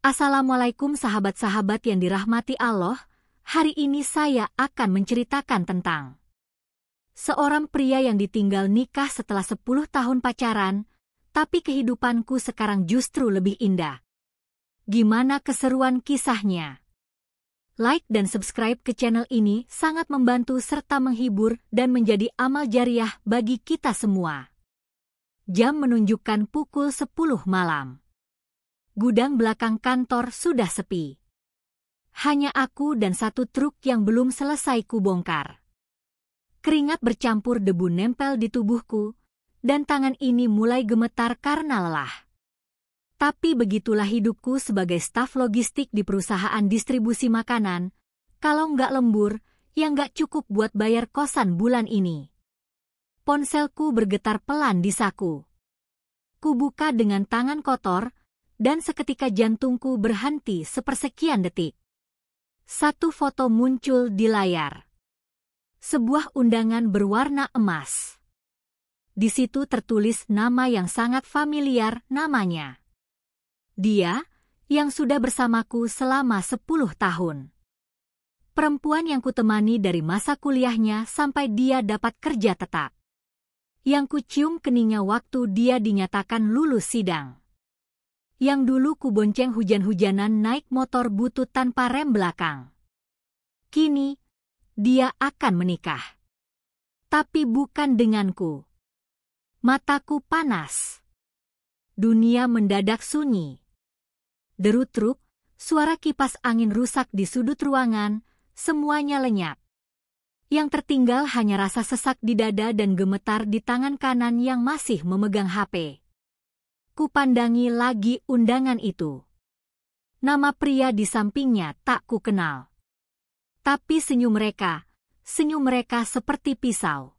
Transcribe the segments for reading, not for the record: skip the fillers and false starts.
Assalamualaikum sahabat-sahabat yang dirahmati Allah. Hari ini saya akan menceritakan tentang seorang pria yang ditinggal nikah setelah 10 tahun pacaran, tapi kehidupanku sekarang justru lebih indah. Gimana keseruan kisahnya? Like dan subscribe ke channel ini sangat membantu serta menghibur dan menjadi amal jariah bagi kita semua. Jam menunjukkan pukul 10 malam. Gudang belakang kantor sudah sepi. Hanya aku dan satu truk yang belum selesai kubongkar. Keringat bercampur debu nempel di tubuhku, dan tangan ini mulai gemetar karena lelah. Tapi begitulah hidupku sebagai staf logistik di perusahaan distribusi makanan, kalau nggak lembur, ya nggak cukup buat bayar kosan bulan ini. Ponselku bergetar pelan di saku. Kubuka dengan tangan kotor, dan seketika jantungku berhenti sepersekian detik. Satu foto muncul di layar. Sebuah undangan berwarna emas. Di situ tertulis nama yang sangat familiar namanya. Dia, yang sudah bersamaku selama 10 tahun. Perempuan yang kutemani dari masa kuliahnya sampai dia dapat kerja tetap. Yang kucium keningnya waktu dia dinyatakan lulus sidang. Yang dulu kubonceng hujan-hujanan naik motor butut tanpa rem belakang. Kini, dia akan menikah. Tapi bukan denganku. Mataku panas. Dunia mendadak sunyi. Deru truk, suara kipas angin rusak di sudut ruangan, semuanya lenyap. Yang tertinggal hanya rasa sesak di dada dan gemetar di tangan kanan yang masih memegang HP. Kupandangi lagi undangan itu. Nama pria di sampingnya tak kukenal. Tapi senyum mereka seperti pisau.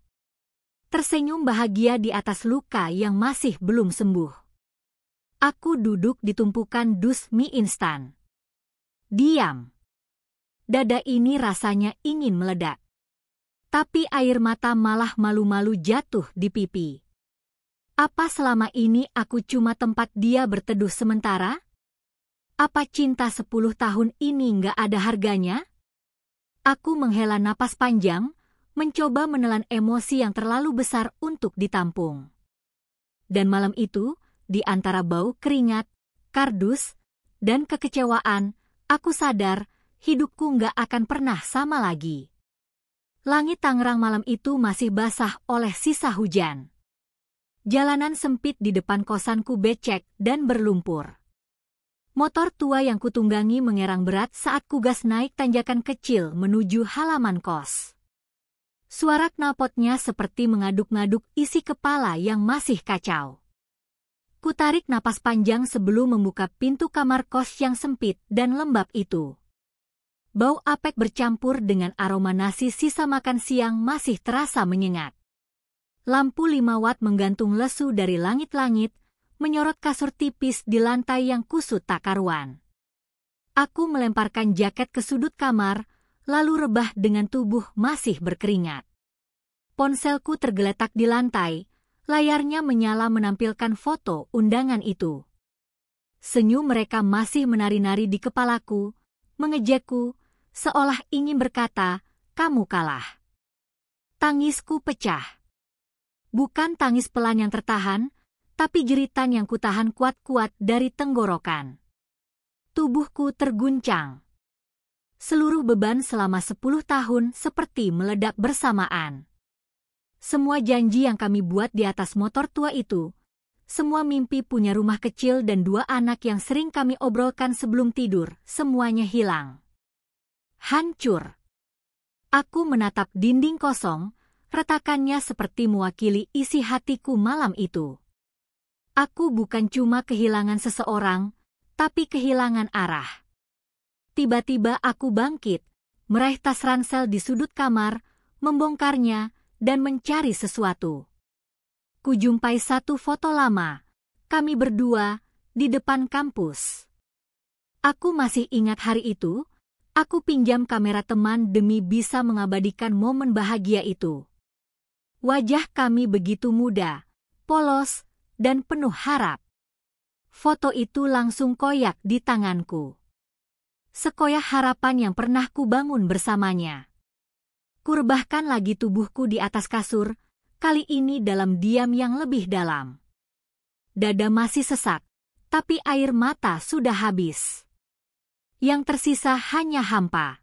Tersenyum bahagia di atas luka yang masih belum sembuh. Aku duduk di tumpukan dus mie instan. Diam. Dada ini rasanya ingin meledak. Tapi air mata malah malu-malu jatuh di pipi. Apa selama ini aku cuma tempat dia berteduh sementara? Apa cinta 10 tahun ini nggak ada harganya? Aku menghela napas panjang, mencoba menelan emosi yang terlalu besar untuk ditampung. Dan malam itu, di antara bau keringat, kardus, dan kekecewaan, aku sadar hidupku nggak akan pernah sama lagi. Langit Tangerang malam itu masih basah oleh sisa hujan. Jalanan sempit di depan kosanku becek dan berlumpur. Motor tua yang kutunggangi mengerang berat saat kugas naik tanjakan kecil menuju halaman kos. Suara knalpotnya seperti mengaduk-ngaduk isi kepala yang masih kacau. Kutarik napas panjang sebelum membuka pintu kamar kos yang sempit dan lembab itu. Bau apek bercampur dengan aroma nasi sisa makan siang masih terasa menyengat. Lampu 5 watt menggantung lesu dari langit-langit, menyorot kasur tipis di lantai yang kusut tak karuan. Aku melemparkan jaket ke sudut kamar, lalu rebah dengan tubuh masih berkeringat. Ponselku tergeletak di lantai, layarnya menyala menampilkan foto undangan itu. Senyum mereka masih menari-nari di kepalaku, mengejekku, seolah ingin berkata, "Kamu kalah." Tangisku pecah. Bukan tangis pelan yang tertahan, tapi jeritan yang kutahan kuat-kuat dari tenggorokan. Tubuhku terguncang. Seluruh beban selama 10 tahun seperti meledak bersamaan. Semua janji yang kami buat di atas motor tua itu, semua mimpi punya rumah kecil dan 2 anak yang sering kami obrolkan sebelum tidur, semuanya hilang. Hancur. Aku menatap dinding kosong, retakannya seperti mewakili isi hatiku malam itu. Aku bukan cuma kehilangan seseorang, tapi kehilangan arah. Tiba-tiba aku bangkit, meraih tas ransel di sudut kamar, membongkarnya, dan mencari sesuatu. Kujumpai satu foto lama, kami berdua, di depan kampus. Aku masih ingat hari itu, aku pinjam kamera teman demi bisa mengabadikan momen bahagia itu. Wajah kami begitu muda, polos, dan penuh harap. Foto itu langsung koyak di tanganku. Sekoyak harapan yang pernah kubangun bersamanya. Kurebahkan lagi tubuhku di atas kasur, kali ini dalam diam yang lebih dalam. Dada masih sesak, tapi air mata sudah habis. Yang tersisa hanya hampa.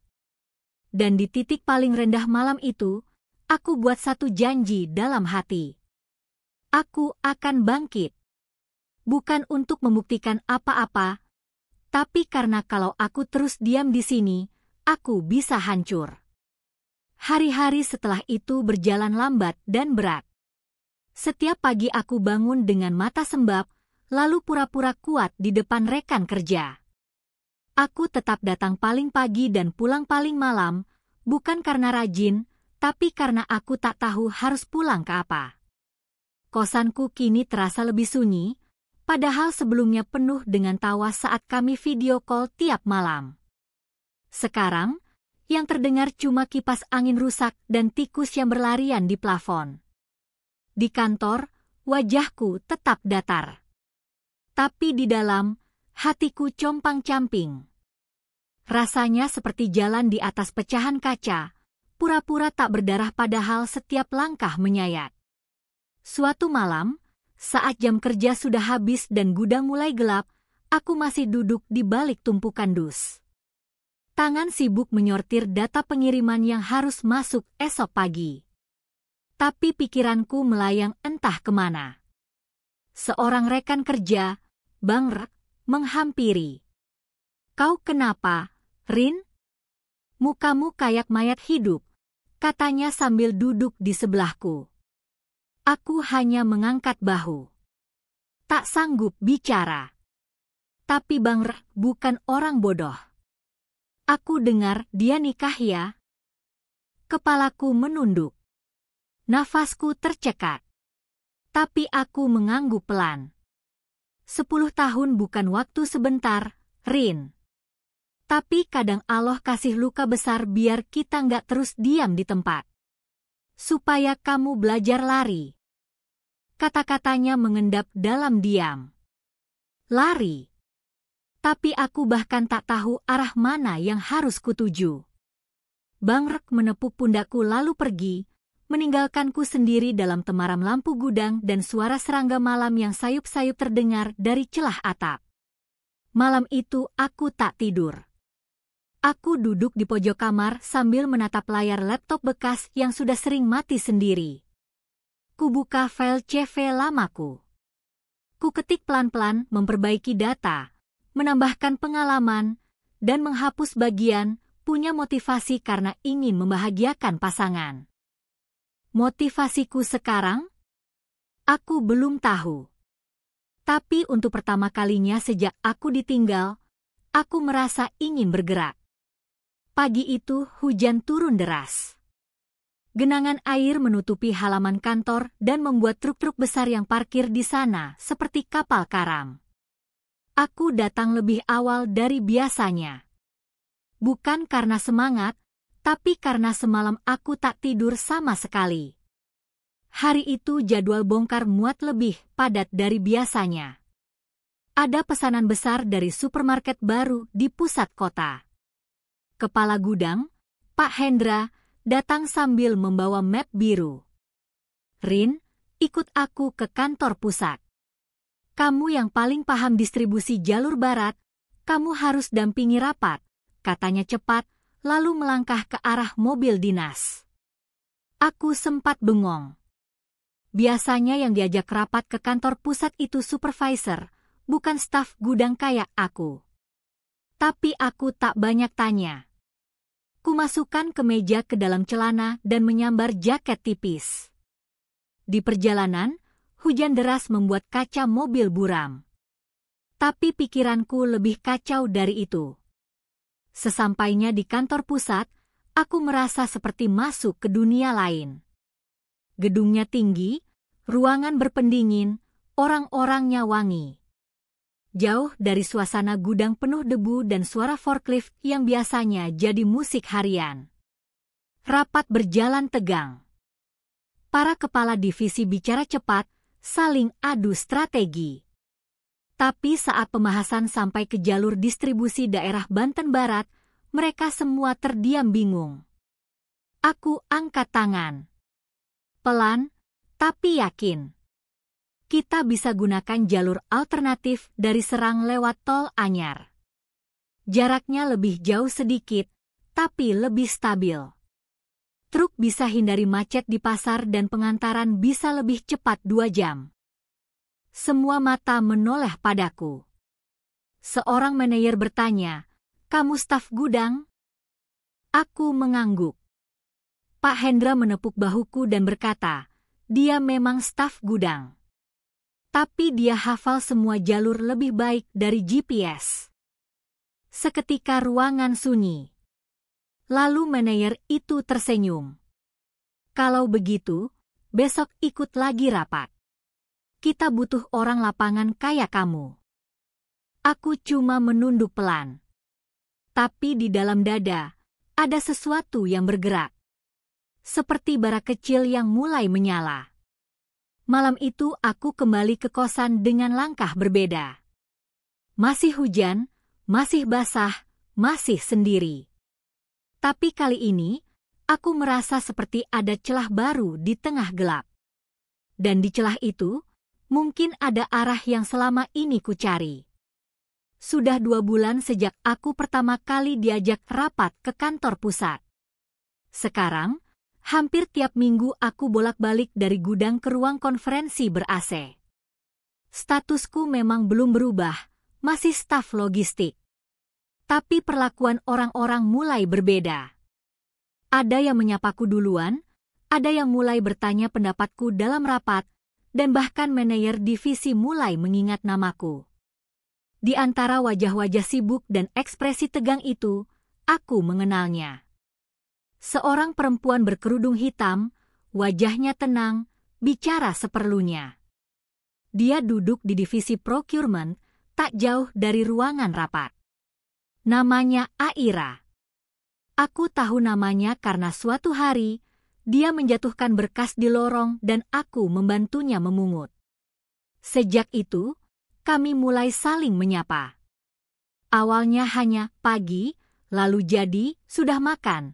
Dan di titik paling rendah malam itu, aku buat satu janji dalam hati. Aku akan bangkit. Bukan untuk membuktikan apa-apa, tapi karena kalau aku terus diam di sini, aku bisa hancur. Hari-hari setelah itu berjalan lambat dan berat. Setiap pagi aku bangun dengan mata sembab, lalu pura-pura kuat di depan rekan kerja. Aku tetap datang paling pagi dan pulang paling malam, bukan karena rajin, tapi karena aku tak tahu harus pulang ke apa. Kosanku kini terasa lebih sunyi, padahal sebelumnya penuh dengan tawa saat kami video call tiap malam. Sekarang, yang terdengar cuma kipas angin rusak dan tikus yang berlarian di plafon. Di kantor, wajahku tetap datar. Tapi di dalam, hatiku compang-camping. Rasanya seperti jalan di atas pecahan kaca, pura-pura tak berdarah padahal setiap langkah menyayat. Suatu malam, saat jam kerja sudah habis dan gudang mulai gelap, aku masih duduk di balik tumpukan dus. Tangan sibuk menyortir data pengiriman yang harus masuk esok pagi. Tapi pikiranku melayang entah kemana. Seorang rekan kerja, Bang R, menghampiri. "Kau kenapa, Rin? Mukamu kayak mayat hidup," katanya sambil duduk di sebelahku. Aku hanya mengangkat bahu. Tak sanggup bicara. Tapi Bang R bukan orang bodoh. Aku dengar dia nikah ya. Kepalaku menunduk. Nafasku tercekat. Tapi aku mengangguk pelan. 10 tahun bukan waktu sebentar, Rin. Tapi kadang Allah kasih luka besar biar kita nggak terus diam di tempat. Supaya kamu belajar lari. Kata-katanya mengendap dalam diam. Lari. Tapi aku bahkan tak tahu arah mana yang harus kutuju. Bang Rek menepuk pundakku lalu pergi, meninggalkanku sendiri dalam temaram lampu gudang dan suara serangga malam yang sayup-sayup terdengar dari celah atap. Malam itu aku tak tidur. Aku duduk di pojok kamar sambil menatap layar laptop bekas yang sudah sering mati sendiri. Kubuka file CV lamaku. Kuketik pelan-pelan memperbaiki data, menambahkan pengalaman, dan menghapus bagian punya motivasi karena ingin membahagiakan pasangan. Motivasiku sekarang? Aku belum tahu. Tapi untuk pertama kalinya sejak aku ditinggal, aku merasa ingin bergerak. Pagi itu hujan turun deras. Genangan air menutupi halaman kantor dan membuat truk-truk besar yang parkir di sana seperti kapal karam. Aku datang lebih awal dari biasanya. Bukan karena semangat, tapi karena semalam aku tak tidur sama sekali. Hari itu jadwal bongkar muat lebih padat dari biasanya. Ada pesanan besar dari supermarket baru di pusat kota. Kepala gudang, Pak Hendra, datang sambil membawa map biru. Rin, ikut aku ke kantor pusat. Kamu yang paling paham distribusi jalur barat, kamu harus dampingi rapat, katanya cepat, lalu melangkah ke arah mobil dinas. Aku sempat bengong. Biasanya yang diajak rapat ke kantor pusat itu supervisor, bukan staf gudang kayak aku. Tapi aku tak banyak tanya. Kumasukkan kemeja ke dalam celana dan menyambar jaket tipis. Di perjalanan, hujan deras membuat kaca mobil buram. Tapi pikiranku lebih kacau dari itu. Sesampainya di kantor pusat, aku merasa seperti masuk ke dunia lain. Gedungnya tinggi, ruangan berpendingin, orang-orangnya wangi. Jauh dari suasana gudang penuh debu dan suara forklift yang biasanya jadi musik harian. Rapat berjalan tegang. Para kepala divisi bicara cepat, saling adu strategi. Tapi saat pembahasan sampai ke jalur distribusi daerah Banten Barat, mereka semua terdiam bingung. Aku angkat tangan. Pelan, tapi yakin. Kita bisa gunakan jalur alternatif dari Serang lewat Tol Anyar. Jaraknya lebih jauh sedikit, tapi lebih stabil. Truk bisa hindari macet di pasar dan pengantaran bisa lebih cepat 2 jam. Semua mata menoleh padaku. Seorang manajer bertanya, "Kamu staf gudang?" Aku mengangguk. Pak Hendra menepuk bahuku dan berkata, "Dia memang staf gudang. Tapi dia hafal semua jalur lebih baik dari GPS." Seketika ruangan sunyi. Lalu manajer itu tersenyum. "Kalau begitu, besok ikut lagi rapat. Kita butuh orang lapangan kayak kamu." Aku cuma menunduk pelan. Tapi di dalam dada, ada sesuatu yang bergerak. Seperti bara kecil yang mulai menyala. Malam itu aku kembali ke kosan dengan langkah berbeda. Masih hujan, masih basah, masih sendiri. Tapi kali ini, aku merasa seperti ada celah baru di tengah gelap. Dan di celah itu, mungkin ada arah yang selama ini kucari. Sudah 2 bulan sejak aku pertama kali diajak rapat ke kantor pusat. Sekarang, hampir tiap minggu aku bolak-balik dari gudang ke ruang konferensi ber-AC. Statusku memang belum berubah, masih staf logistik. Tapi perlakuan orang-orang mulai berbeda. Ada yang menyapaku duluan, ada yang mulai bertanya pendapatku dalam rapat, dan bahkan manajer divisi mulai mengingat namaku. Di antara wajah-wajah sibuk dan ekspresi tegang itu, aku mengenalnya. Seorang perempuan berkerudung hitam, wajahnya tenang, bicara seperlunya. Dia duduk di divisi procurement, tak jauh dari ruangan rapat. Namanya Aira. Aku tahu namanya karena suatu hari, dia menjatuhkan berkas di lorong dan aku membantunya memungut. Sejak itu, kami mulai saling menyapa. Awalnya hanya pagi, lalu jadi sudah makan,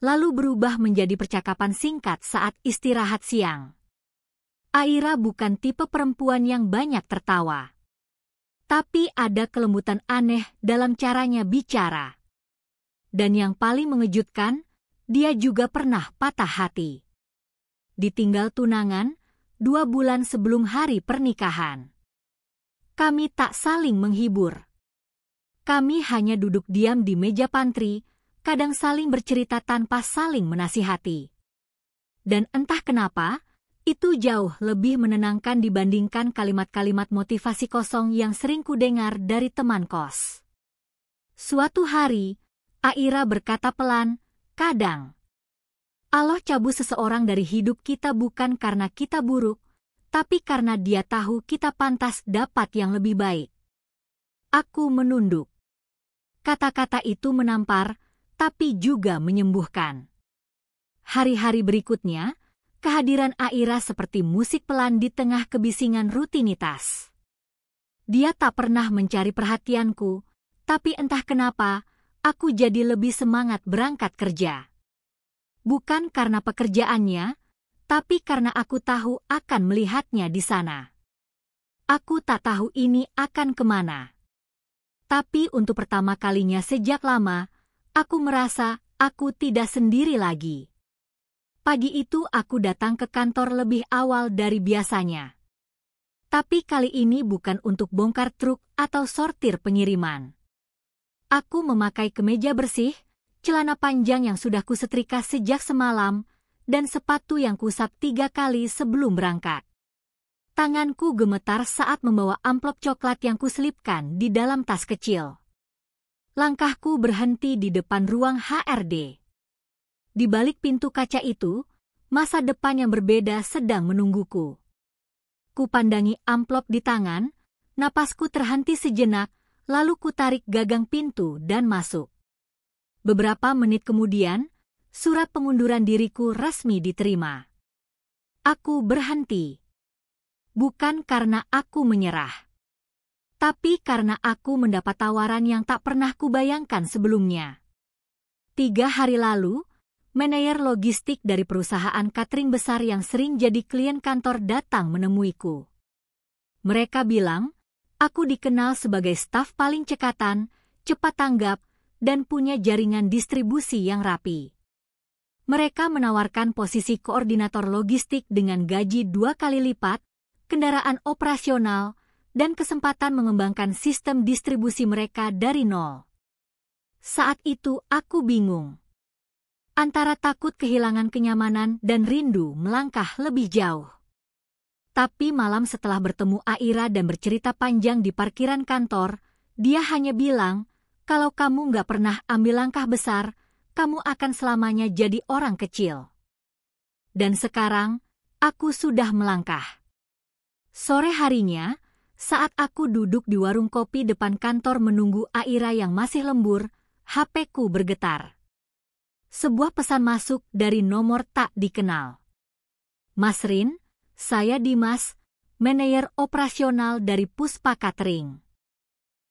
lalu berubah menjadi percakapan singkat saat istirahat siang. Aira bukan tipe perempuan yang banyak tertawa. Tapi ada kelembutan aneh dalam caranya bicara. Dan yang paling mengejutkan, dia juga pernah patah hati. Ditinggal tunangan 2 bulan sebelum hari pernikahan. Kami tak saling menghibur. Kami hanya duduk diam di meja pantry, kadang saling bercerita tanpa saling menasihati. Dan entah kenapa, itu jauh lebih menenangkan dibandingkan kalimat-kalimat motivasi kosong yang sering kudengar dari teman kos. Suatu hari, Aira berkata pelan, "Kadang Allah cabut seseorang dari hidup kita bukan karena kita buruk, tapi karena Dia tahu kita pantas dapat yang lebih baik." Aku menunduk. Kata-kata itu menampar, tapi juga menyembuhkan. Hari-hari berikutnya, kehadiran Aira seperti musik pelan di tengah kebisingan rutinitas. Dia tak pernah mencari perhatianku, tapi entah kenapa, aku jadi lebih semangat berangkat kerja. Bukan karena pekerjaannya, tapi karena aku tahu akan melihatnya di sana. Aku tak tahu ini akan kemana. Tapi untuk pertama kalinya sejak lama, aku merasa aku tidak sendiri lagi. Pagi itu aku datang ke kantor lebih awal dari biasanya. Tapi kali ini bukan untuk bongkar truk atau sortir pengiriman. Aku memakai kemeja bersih, celana panjang yang sudah kusetrika sejak semalam, dan sepatu yang kusap 3 kali sebelum berangkat. Tanganku gemetar saat membawa amplop coklat yang kuselipkan di dalam tas kecil. Langkahku berhenti di depan ruang HRD. Di balik pintu kaca itu, masa depan yang berbeda sedang menungguku. Kupandangi amplop di tangan, napasku terhenti sejenak, lalu kutarik gagang pintu dan masuk. Beberapa menit kemudian, surat pengunduran diriku resmi diterima. Aku berhenti. Bukan karena aku menyerah. Tapi karena aku mendapat tawaran yang tak pernah kubayangkan sebelumnya. 3 hari lalu, manajer logistik dari perusahaan catering besar yang sering jadi klien kantor datang menemuiku. Mereka bilang, aku dikenal sebagai staf paling cekatan, cepat tanggap, dan punya jaringan distribusi yang rapi. Mereka menawarkan posisi koordinator logistik dengan gaji 2 kali lipat, kendaraan operasional, dan kesempatan mengembangkan sistem distribusi mereka dari nol. Saat itu aku bingung. Antara takut kehilangan kenyamanan dan rindu melangkah lebih jauh. Tapi malam setelah bertemu Aira dan bercerita panjang di parkiran kantor, dia hanya bilang, kalau kamu nggak pernah ambil langkah besar, kamu akan selamanya jadi orang kecil. Dan sekarang, aku sudah melangkah. Sore harinya, saat aku duduk di warung kopi depan kantor menunggu Aira yang masih lembur, HP-ku bergetar. Sebuah pesan masuk dari nomor tak dikenal. Mas Rin, saya Dimas, manajer operasional dari Puspa Catering.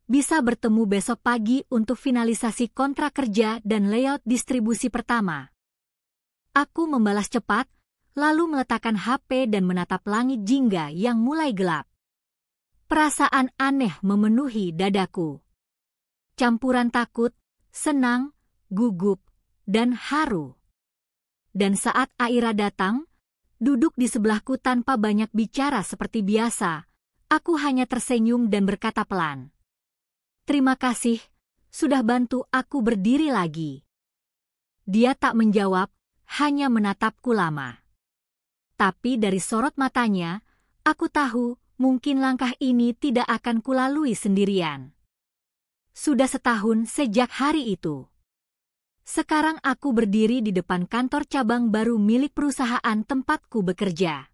Bisa bertemu besok pagi untuk finalisasi kontrak kerja dan layout distribusi pertama. Aku membalas cepat, lalu meletakkan HP dan menatap langit jingga yang mulai gelap. Perasaan aneh memenuhi dadaku. Campuran takut, senang, gugup, dan haru. Dan saat Aira datang, duduk di sebelahku tanpa banyak bicara seperti biasa, aku hanya tersenyum dan berkata pelan. Terima kasih, sudah bantu aku berdiri lagi. Dia tak menjawab, hanya menatapku lama. Tapi dari sorot matanya, aku tahu mungkin langkah ini tidak akan kulalui sendirian. Sudah setahun sejak hari itu. Sekarang aku berdiri di depan kantor cabang baru milik perusahaan tempatku bekerja.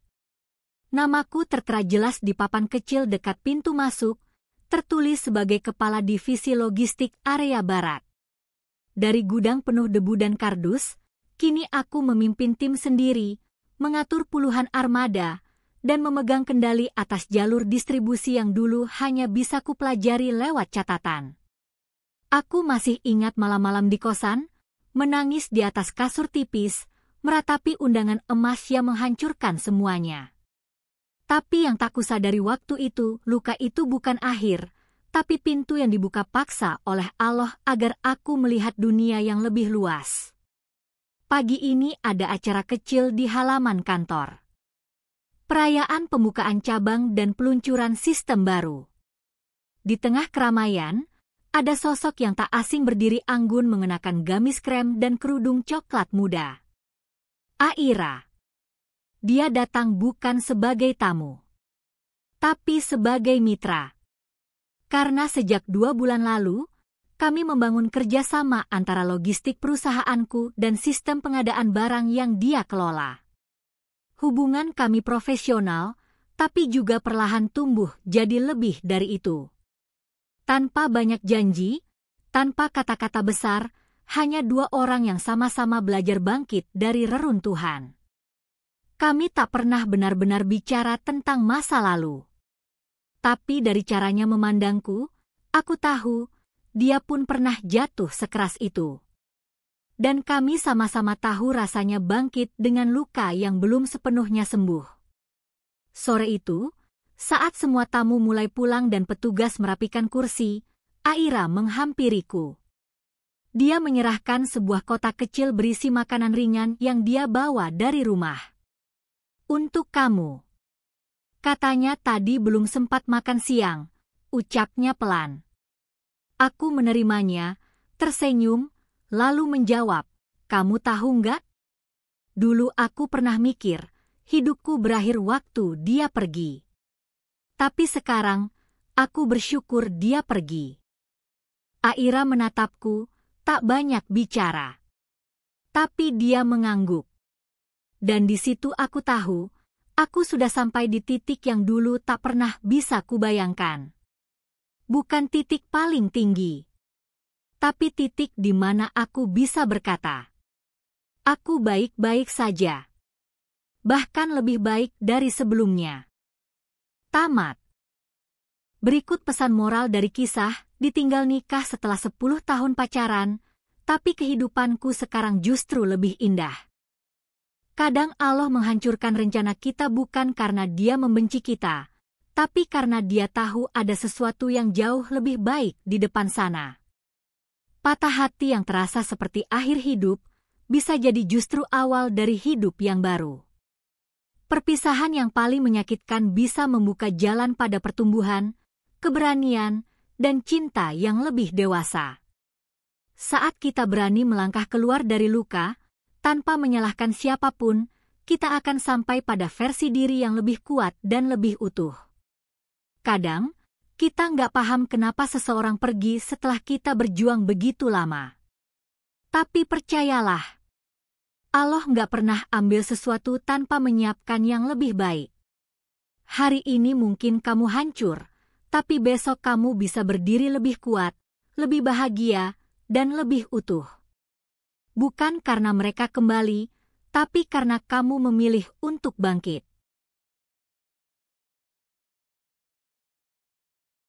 Namaku tertera jelas di papan kecil dekat pintu masuk, tertulis sebagai Kepala Divisi Logistik Area Barat. Dari gudang penuh debu dan kardus, kini aku memimpin tim sendiri, mengatur puluhan armada, dan memegang kendali atas jalur distribusi yang dulu hanya bisa kupelajari lewat catatan. Aku masih ingat malam-malam di kosan, menangis di atas kasur tipis, meratapi undangan emas yang menghancurkan semuanya. Tapi yang tak kusadari waktu itu, luka itu bukan akhir, tapi pintu yang dibuka paksa oleh Allah agar aku melihat dunia yang lebih luas. Pagi ini ada acara kecil di halaman kantor. Perayaan pembukaan cabang dan peluncuran sistem baru. Di tengah keramaian, ada sosok yang tak asing berdiri anggun mengenakan gamis krem dan kerudung coklat muda. Aira. Dia datang bukan sebagai tamu, tapi sebagai mitra. Karena sejak 2 bulan lalu, kami membangun kerjasama antara logistik perusahaanku dan sistem pengadaan barang yang dia kelola. Hubungan kami profesional, tapi juga perlahan tumbuh jadi lebih dari itu. Tanpa banyak janji, tanpa kata-kata besar, hanya 2 orang yang sama-sama belajar bangkit dari reruntuhan. Kami tak pernah benar-benar bicara tentang masa lalu. Tapi dari caranya memandangku, aku tahu dia pun pernah jatuh sekeras itu. Dan kami sama-sama tahu rasanya bangkit dengan luka yang belum sepenuhnya sembuh. Sore itu, saat semua tamu mulai pulang dan petugas merapikan kursi, Aira menghampiriku. Dia menyerahkan sebuah kotak kecil berisi makanan ringan yang dia bawa dari rumah. Untuk kamu. Katanya tadi belum sempat makan siang, ucapnya pelan. Aku menerimanya, tersenyum, lalu menjawab, kamu tahu nggak? Dulu aku pernah mikir, hidupku berakhir waktu dia pergi. Tapi sekarang, aku bersyukur dia pergi. Aira menatapku, tak banyak bicara. Tapi dia mengangguk. Dan di situ aku tahu, aku sudah sampai di titik yang dulu tak pernah bisa kubayangkan. Bukan titik paling tinggi, tapi titik di mana aku bisa berkata, aku baik-baik saja. Bahkan lebih baik dari sebelumnya. Tamat. Berikut pesan moral dari kisah, ditinggal nikah setelah 10 tahun pacaran, tapi kehidupanku sekarang justru lebih indah. Kadang Allah menghancurkan rencana kita bukan karena Dia membenci kita, tapi karena Dia tahu ada sesuatu yang jauh lebih baik di depan sana. Patah hati yang terasa seperti akhir hidup, bisa jadi justru awal dari hidup yang baru. Perpisahan yang paling menyakitkan bisa membuka jalan pada pertumbuhan, keberanian, dan cinta yang lebih dewasa. Saat kita berani melangkah keluar dari luka, tanpa menyalahkan siapapun, kita akan sampai pada versi diri yang lebih kuat dan lebih utuh. Kadang, kita nggak paham kenapa seseorang pergi setelah kita berjuang begitu lama. Tapi percayalah, Allah nggak pernah ambil sesuatu tanpa menyiapkan yang lebih baik. Hari ini mungkin kamu hancur, tapi besok kamu bisa berdiri lebih kuat, lebih bahagia, dan lebih utuh. Bukan karena mereka kembali, tapi karena kamu memilih untuk bangkit.